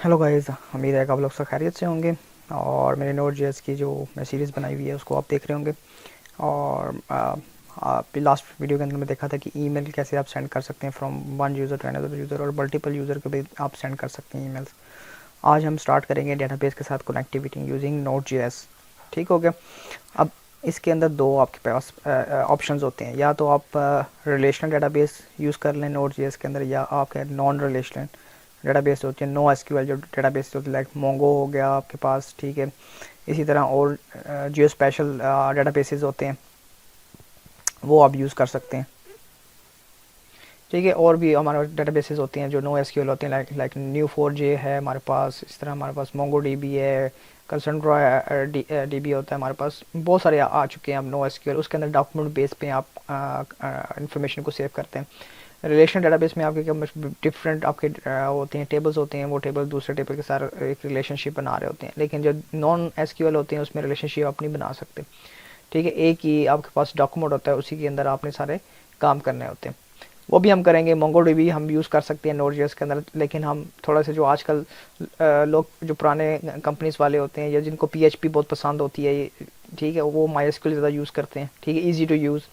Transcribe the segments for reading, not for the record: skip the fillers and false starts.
Hello guys, उम्मीद है कि आप लोग सब खैरियत से होंगे। और मेरे नोट जेएस की जो मैं सीरीज़ बनाई हुई है उसको आप देख रहे होंगे। और आप लास्ट वीडियो के अंदर मैं देखा था कि ईमेल कैसे आप सेंड कर सकते हैं from one user to another user, और मल्टीपल यूज़र को भी आप सेंड कर सकते हैं ईमेल्स। आज हम स्टार्ट करेंगे डेटाबेस के साथ कनेक्टिविटी यूजिंग नोट जेएस। ठीक हो गया। अब इसके अंदर दो आपके पास ऑप्शंस होते हैं, या तो आप रिलेशनल डेटाबेस यूज़ कर लें नोट जेएस के अंदर, या आपके नॉन रिलेशनल डेटाबेस होते हैं, नो एसक्यूएल जो डेटाबेस होते हैं, लाइक मोंगो हो गया आपके पास। ठीक है, इसी तरह और जियो स्पेशल डेटाबेसेस होते हैं, वो आप यूज़ कर सकते हैं। ठीक है, और भी हमारे डेटाबेसेस होते हैं जो नो एसक्यूएल होते हैं, लाइक न्यू 4J है हमारे पास। इस तरह हमारे पास मोंगो डीबी है, कंसंट्रा डीबी होता है हमारे पास। बहुत सारे आ चुके हैं अब नो एसक्यूएल। उसके अंदर डॉक्यूमेंट बेस पे आप इंफॉर्मेशन को सेव करते हैं। रिलेशनल डेटाबेस में आपके क्या डिफरेंट आपके होते हैं, टेबल्स होते हैं। वो टेबल दूसरे टेबल के साथ एक रिलेशनशिप बना रहे होते हैं, लेकिन जो नॉन एसक्यूएल होते हैं उसमें रिलेशनशिप आप नहीं बना सकते। ठीक है, एक ही आपके पास डॉक्यूमेंट होता है, उसी के अंदर आपने सारे काम करने होते हैं। वो भी हम करेंगे। मोंगोडीबी हम यूज़ कर सकते हैं नोड.जेएस के अंदर, लेकिन हम थोड़ा सा जो आजकल लोग जो पुराने कंपनीज वाले होते हैं या जिनको पीएचपी बहुत पसंद होती है, ठीक है, वो माइस्क्यूएल ज़्यादा यूज़ करते हैं। ठीक है, ईजी टू यूज़,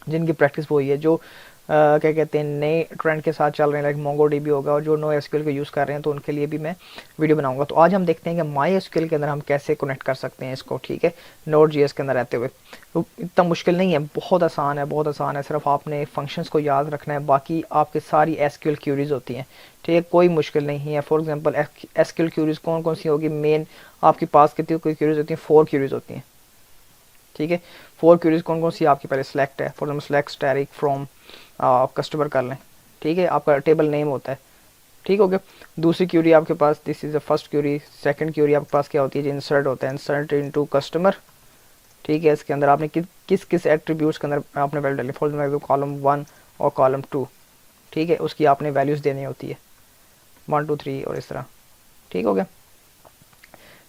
जिनकी प्रैक्टिस वही है, जो क्या कहते हैं नए ट्रेंड के साथ चल रहे हैं, लाइक मोंगो डीबी होगा, और जो नो एसक्यूएल को यूज़ कर रहे हैं, तो उनके लिए भी मैं वीडियो बनाऊंगा। तो आज हम देखते हैं कि माई एसक्यूएल के अंदर हम कैसे कनेक्ट कर सकते हैं इसको। ठीक है, नोड जेएस के अंदर रहते हुए। तो इतना मुश्किल नहीं है, बहुत आसान है, बहुत आसान है। सिर्फ आपने फंक्शंस को याद रखना है, बाकी आपकी सारी एसक्यूएल क्यूरीज होती हैं। ठीक है, कोई मुश्किल नहीं है। फॉर एग्जाम्पल एसक्यूएल क्यूरीज कौन कौन सी होगी? मेन आपके पास कितनी कोई क्यूरीज होती हैं? 4 क्यूरीज होती हैं। ठीक है, 4 क्यूरीज कौन कौन सी आपकी? पहले सेलेक्ट है, for example select static from customer कर लें। ठीक है, आपका टेबल नेम होता है। ठीक हो गया। दूसरी क्यूरी आपके पास, this is the first query. Second query आपके पास क्या होती है? जो इंसर्ट होता है, इंसर्ट इनटू कस्टमर। ठीक है, इसके अंदर आपने किस किस एट्रीब्यूट्स के अंदर आपने वैल्यू डाली? फॉर एग्जाम्पल कॉलम 1 और कॉलम 2। ठीक है, उसकी आपने वैल्यूज देनी होती है 1 2 3 और इस तरह। ठीक हो गया,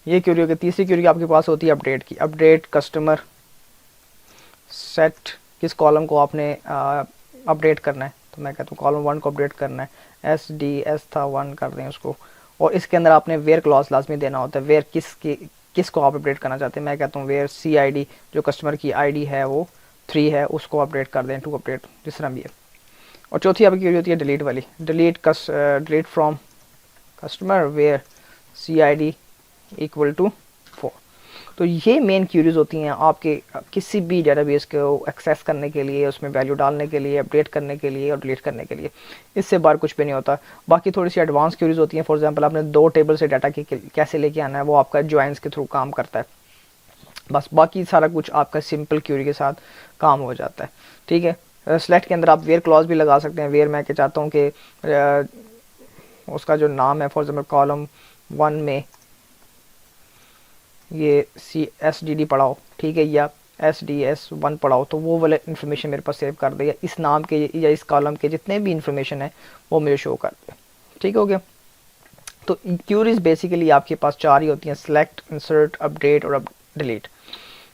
ये क्यूरी हो गई। तीसरी क्यूरी आपके पास होती है अपडेट की। अपडेट कस्टमर सेट, किस कॉलम को आपने अपडेट करना है? तो मैं कहता हूँ कॉलम 1 को अपडेट करना है। एस था 1 कर दें उसको। और इसके अंदर आपने वेयर क्लॉज लाजमी देना होता है। वेयर किसको आप अपडेट करना चाहते हैं? मैं कहता हूँ वेयर सी आई डी, जो कस्टमर की आईडी है वो 3 है, उसको अपडेट कर दें, टू अपडेट, जिस तरह भी है। और चौथी आपकी क्यूरी होती है डिलीट वाली। Delete from customer where C I D equal to 4। तो ये मेन क्यूरीज होती हैं आपके किसी भी डेटाबेस को एक्सेस करने के लिए, उसमें वैल्यू डालने के लिए, अपडेट करने के लिए और डिलीट करने के लिए। इससे बाहर कुछ भी नहीं होता। बाकी थोड़ी सी एडवांस क्यूरीज होती हैं। फॉर एग्जांपल आपने 2 टेबल से डाटा कैसे लेके आना है, वो आपका ज्वाइंस के थ्रू काम करता है। बस बाकी सारा कुछ आपका सिंपल क्यूरी के साथ काम हो जाता है। ठीक है, सेलेक्ट के अंदर आप वेयर क्लॉज भी लगा सकते हैं। वेयर मैं क्या चाहता हूँ कि उसका जो नाम है, फॉर एग्जाम्पल कॉलम 1 में ये CSDD पढ़ाओ, ठीक है, या SDS1 पढ़ाओ, तो वो वाले इन्फॉर्मेशन मेरे पास सेव कर दे, या इस नाम के या इस कॉलम के जितने भी इन्फॉर्मेशन है वो मुझे शो कर दे। ठीक हो गया। तो क्यूरीज बेसिकली आपके पास 4 ही होती हैं: सेलेक्ट, इंसर्ट, अपडेट और डिलीट।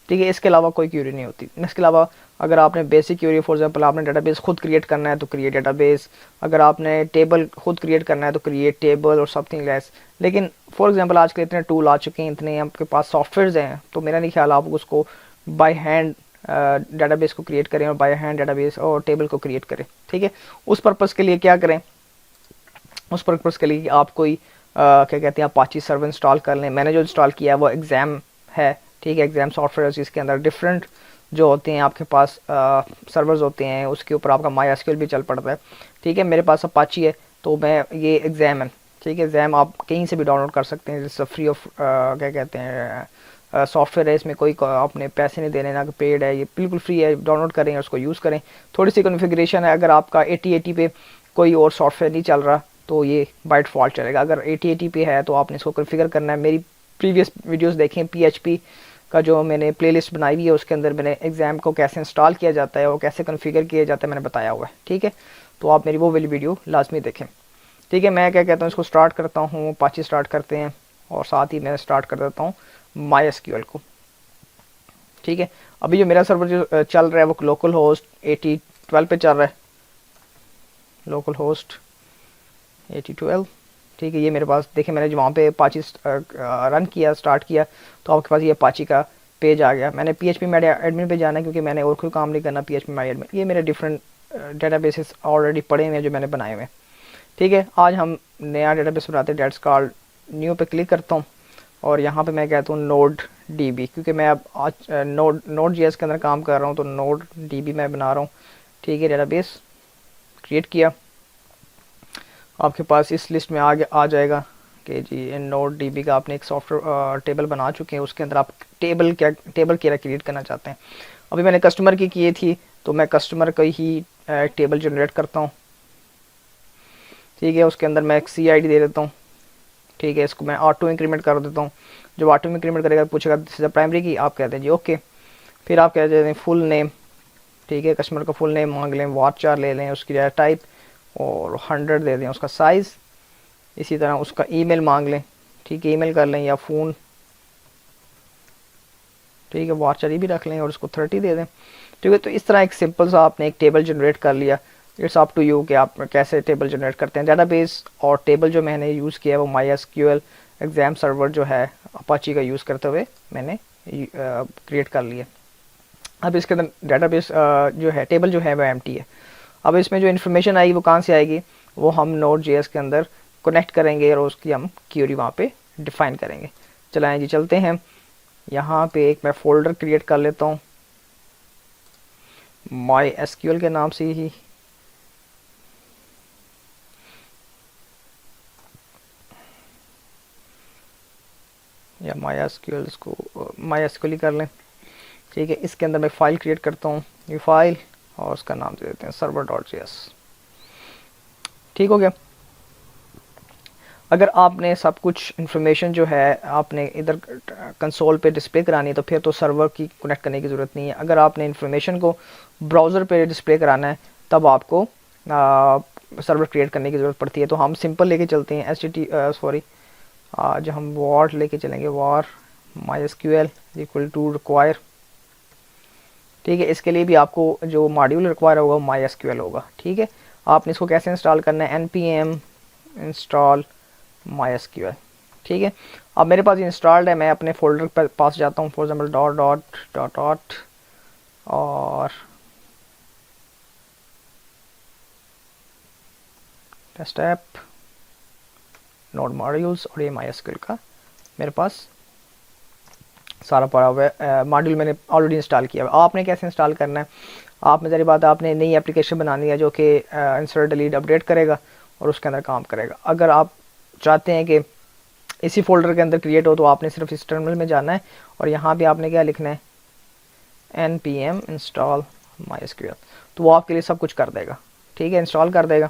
ठीक है, इसके अलावा कोई क्यूरी नहीं होती। इसके अलावा अगर आपने बेसिक क्यूरी, फॉर एग्जांपल आपने डेटाबेस खुद क्रिएट करना है तो क्रिएट डेटाबेस, अगर आपने टेबल खुद क्रिएट करना है तो क्रिएट टेबल और समथिंग लेस। लेकिन फॉर एग्जांपल आजकल इतने टूल आ चुके हैं, इतने आपके पास सॉफ्टवेयर्स हैं, तो मेरा नहीं ख्याल आप उसको बाय हैंड डेटाबेस को क्रिएट करें और बाय हैंड डेटाबेस और टेबल को क्रिएट करें। ठीक है, उस पर्पज़ के लिए क्या करें? उस पर्पज़ के लिए आप कोई क्या कहते हैं, अपाची सर्वर इंस्टॉल कर लें। मैंने जो इंस्टॉल किया है वो एग्ज़ाम है। ठीक है, एग्ज़ाम सॉफ्टवेयर, जिसके अंदर डिफरेंट जो होते हैं आपके पास सर्वर्स होते हैं, उसके ऊपर आपका माई एसक्यूएल भी चल पड़ता है। ठीक है, मेरे पास अपाची है, तो मैं ये एग्ज़ाम है। ठीक है, एग्ज़ाम आप कहीं से भी डाउनलोड कर सकते हैं, जिससे फ्री ऑफ क्या कहते हैं सॉफ्टवेयर है, इसमें कोई आपने पैसे नहीं देने, ना पेड है, ये बिल्कुल फ्री है। डाउनलोड करें और उसको यूज़ करें। थोड़ी सी कॉन्फ़िगरेशन है, अगर आपका 8080 पे कोई और सॉफ्टवेयर नहीं चल रहा तो ये बाय डिफ़ॉल्ट चलेगा। अगर 8080 पे है तो आपने इसको कॉन्फ़िगर करना है। मेरी प्रीवियस वीडियोस देखें, PHP का जो मैंने प्लेलिस्ट बनाई हुई है, उसके अंदर मैंने एग्ज़ाम को कैसे इंस्टॉल किया जाता है और कैसे कॉन्फ़िगर किया जाता है मैंने बताया हुआ है। ठीक है, तो आप मेरी वो वाली वीडियो लाजमी देखें। ठीक है, मैं क्या कहता हूँ, इसको स्टार्ट करता हूँ, अपाची स्टार्ट करते हैं, और साथ ही मैं स्टार्ट कर देता हूँ माई एसक्यूएल को। ठीक है, अभी जो मेरा सर्वर जो चल रहा है वो लोकल होस्ट 8012 पे चल रहा है। Local host 8012। ठीक है, ये मेरे पास देखिए मैंने जो वहाँ पे अपाची रन किया, स्टार्ट किया, तो आपके पास ये अपाची का पेज आ गया। मैंने PHP माई एडमिन पे जाना है क्योंकि मैंने और कोई काम नहीं करना। PHP माई एडमिन, ये मेरे डिफरेंट डेटाबेसेस ऑलरेडी पड़े हुए हैं जो मैंने बनाए हुए हैं। ठीक है, आज हम नया डेटाबेस बनाते हैं, डेट्स कॉल्ड न्यू पे क्लिक करता हूँ और यहाँ पे मैं कहता हूँ नोड DB, क्योंकि मैं अब आज Node.js के अंदर काम कर रहा हूँ, तो नोड DB मैं बना रहा हूँ। ठीक है, डेटाबेस क्रिएट किया, आपके पास इस लिस्ट में आ जाएगा कि जी नोड DB का आपने एक सॉफ्टवेयर टेबल बना चुके हैं, उसके अंदर आप टेबल क्या क्रिएट करना चाहते हैं। अभी मैंने कस्टमर की किए थी, तो मैं कस्टमर का ही टेबल जनरेट करता हूँ। ठीक है, उसके अंदर मैं एक CID दे देता हूँ। ठीक है, इसको मैं ऑटो इंक्रीमेंट कर देता हूँ। जब ऑटो इंक्रीमेंट करेगा पूछेगा दिस इज प्राइमरी की, आप कहते हैं जी ओके। फिर आप कहते हैं फुल नेम, ठीक है, कस्टमर का फुल नेम मांग लें, वार्चार ले लें, उसकी डेटा टाइप और 100 दे दें उसका साइज़। इसी तरह उसका ईमेल मांग लें, ठीक है, ईमेल कर लें या फ़ोन, ठीक है, वार्चार भी रख लें और उसको 30 दे दें। ठीक है, तो इस तरह एक सिंपल सा आपने एक टेबल जनरेट कर लिया। इट्स अप टू यू कि आप कैसे टेबल जनरेट करते हैं। डेटाबेस और टेबल जो मैंने यूज़ किया है वो MySQL एग्ज़ाम सर्वर जो है अपाची का यूज़ करते हुए मैंने क्रिएट कर लिया। अब इसके अंदर डेटाबेस जो है टेबल जो है वो एम्प्टी है। अब इसमें जो इन्फॉर्मेशन आएगी वो कहाँ से आएगी, वो हम Node.js के अंदर कनेक्ट करेंगे और उसकी हम क्यूरी वहाँ पे डिफ़ाइन करेंगे। चलाएं जी, चलते हैं। यहाँ पे एक मैं फ़ोल्डर क्रिएट कर लेता हूँ MySQL के नाम से ही। या MySQL ही कर लें। ठीक है, इसके अंदर मैं फ़ाइल क्रिएट करता हूँ, न्यू फाइल, और उसका नाम दे देते हैं server.js। ठीक हो गया। अगर आपने सब कुछ इन्फॉर्मेशन जो है आपने इधर कंसोल पे डिस्प्ले करानी है तो फिर तो सर्वर की कनेक्ट करने की ज़रूरत नहीं है। अगर आपने इन्फॉर्मेशन को ब्राउज़र पे डिस्प्ले कराना है तब आपको सर्वर क्रिएट करने की ज़रूरत पड़ती है। तो हम सिंपल लेके चलते हैं आज हम वार लेके चलेंगे, वार MySQL इक्वल टू रिक्वायर। ठीक है, इसके लिए भी आपको जो मॉड्यूल रिक्वायर होगा वो MySQL होगा। ठीक है, आपने इसको कैसे इंस्टॉल करना है, npm इंस्टॉल MySQL। ठीक है, अब मेरे पास इंस्टॉल्ड है, मैं अपने फोल्डर पर पास जाता हूँ, फॉर एग्जाम्पल डॉट और डेस्कटॉप नोड मॉड्यूल्स, और ये MySQL का मेरे पास सारा पड़ा हुआ है मॉड्यूल मैंने ऑलरेडी इंस्टॉल किया है। आपने कैसे इंस्टॉल करना है, आपने ज़ाहिर बात आपने नई एप्लीकेशन बनानी है जो कि इंसर्ट डिलीट अपडेट करेगा और उसके अंदर काम करेगा। अगर आप चाहते हैं कि इसी फोल्डर के अंदर क्रिएट हो तो आपने सिर्फ इस टर्मिनल में जाना है और यहाँ पे आपने क्या लिखना है, npm इंस्टॉल MySQL, तो वो आपके लिए सब कुछ कर देगा। ठीक है, इंस्टॉल कर देगा।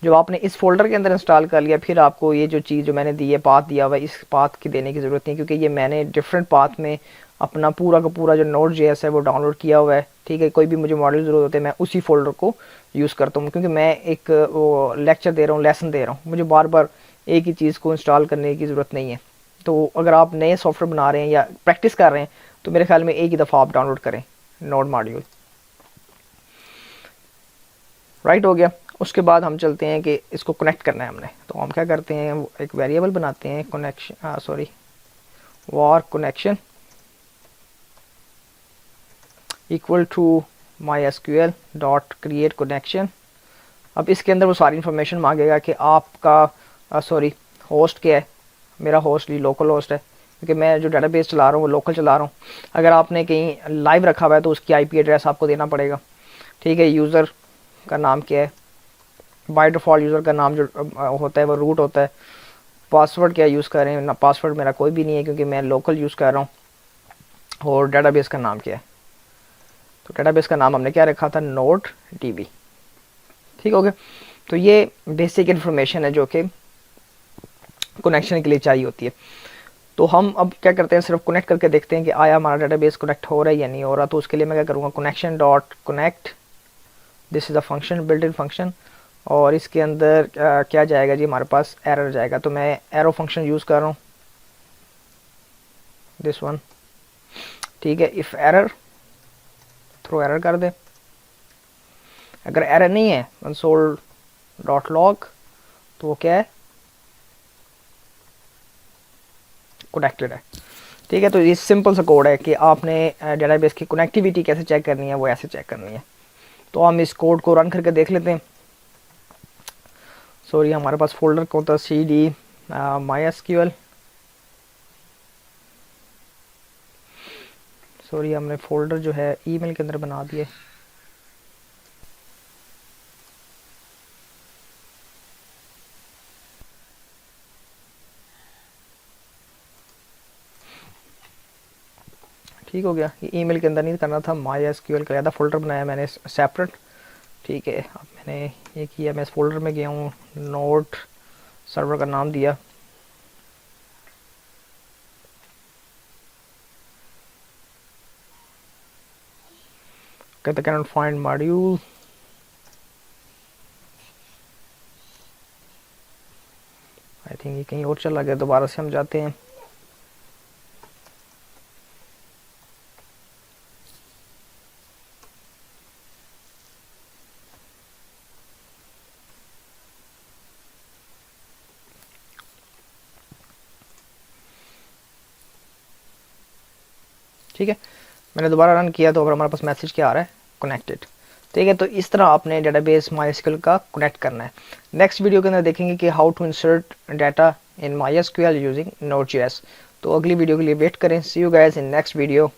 जब आपने इस फोल्डर के अंदर इंस्टॉल कर लिया फिर आपको ये जो चीज़ जो मैंने दी है, पाथ दिया हुआ है, इस पाथ की देने की ज़रूरत नहीं, क्योंकि ये मैंने डिफरेंट पाथ में अपना पूरा का पूरा जो Node.js है वो डाउनलोड किया हुआ है। ठीक है, कोई भी मुझे मॉडल ज़रूरत होते है मैं उसी फोल्डर को यूज़ करता हूँ, क्योंकि मैं एक वो लेक्चर दे रहा हूँ, लेसन दे रहा हूँ, मुझे बार बार एक ही चीज़ को इंस्टॉल करने की ज़रूरत नहीं है। तो अगर आप नए सॉफ्टवेयर बना रहे हैं या प्रैक्टिस कर रहे हैं तो मेरे ख्याल में एक ही दफ़ा आप डाउनलोड करें नोड मॉड्यूल। राइट हो गया। उसके बाद हम चलते हैं कि इसको कनेक्ट करना है हमने, तो हम क्या करते हैं, एक वेरिएबल बनाते हैं connection, var connection equal to MySQL dot create connection. अब इसके अंदर वो सारी इन्फॉर्मेशन मांगेगा कि आपका होस्ट क्या है। मेरा होस्ट भी लोकल होस्ट है क्योंकि मैं जो डेटाबेस चला रहा हूँ वो लोकल चला रहा हूँ। अगर आपने कहीं लाइव रखा हुआ है तो उसकी IP एड्रेस आपको देना पड़ेगा। ठीक है, यूज़र का नाम क्या है, बाय डिफ़ॉल्ट यूज़र का नाम जो होता है वो रूट होता है। पासवर्ड क्या यूज़ कर रहे हैं ना, पासवर्ड मेरा कोई भी नहीं है क्योंकि मैं लोकल यूज़ कर रहा हूँ। और डेटाबेस का नाम क्या है, तो डेटाबेस का नाम हमने क्या रखा था, नोड DB। ठीक हो गया। तो ये बेसिक इन्फॉर्मेशन है जो कि कनेक्शन के लिए चाहिए होती है। तो हम अब क्या करते हैं, सिर्फ कनेक्ट करके देखते हैं कि आया हमारा डेटाबेस कनेक्ट हो रहा है या नहीं हो रहा। तो उसके लिए मैं क्या करूँगा, connection dot connect, this is a function, built in function, और इसके अंदर क्या जाएगा जी, हमारे पास एरर जाएगा। तो मैं एरो फंक्शन यूज़ कर रहा हूँ, दिस वन। ठीक है, इफ़ एरर, थ्रो एरर कर दे। अगर एरर नहीं है कंसोल डॉट लॉग, तो वो क्या है, कनेक्टेड है। ठीक है, तो ये सिंपल सा कोड है कि आपने डेटाबेस की कनेक्टिविटी कैसे चेक करनी है, वो ऐसे चेक करनी है। तो हम इस कोड को रन करके देख लेते हैं। सॉरी, हमारे पास फोल्डर कौन था, सी डी MySQL। सॉरी, हमने फोल्डर जो है ईमेल के अंदर बना दिए। ठीक हो गया, ये ईमेल के अंदर नहीं करना था, MySQL का ज़्यादा फोल्डर बनाया मैंने सेपरेट। ठीक है, अब मैंने ये किया, मैं इस फोल्डर में गया हूँ, नोट सर्वर का नाम दिया। कहते can not find module. I think ये कहीं और चला गया, दोबारा से हम जाते हैं। ठीक है, मैंने दोबारा रन किया तो अब हमारे पास मैसेज क्या आ रहा है, कनेक्टेड। ठीक है, तो इस तरह आपने डेटाबेस MySQL का कनेक्ट करना है। नेक्स्ट वीडियो के अंदर देखेंगे कि how to insert data in MySQL using Node.js। तो अगली वीडियो के लिए वेट करें। See you guys in next video.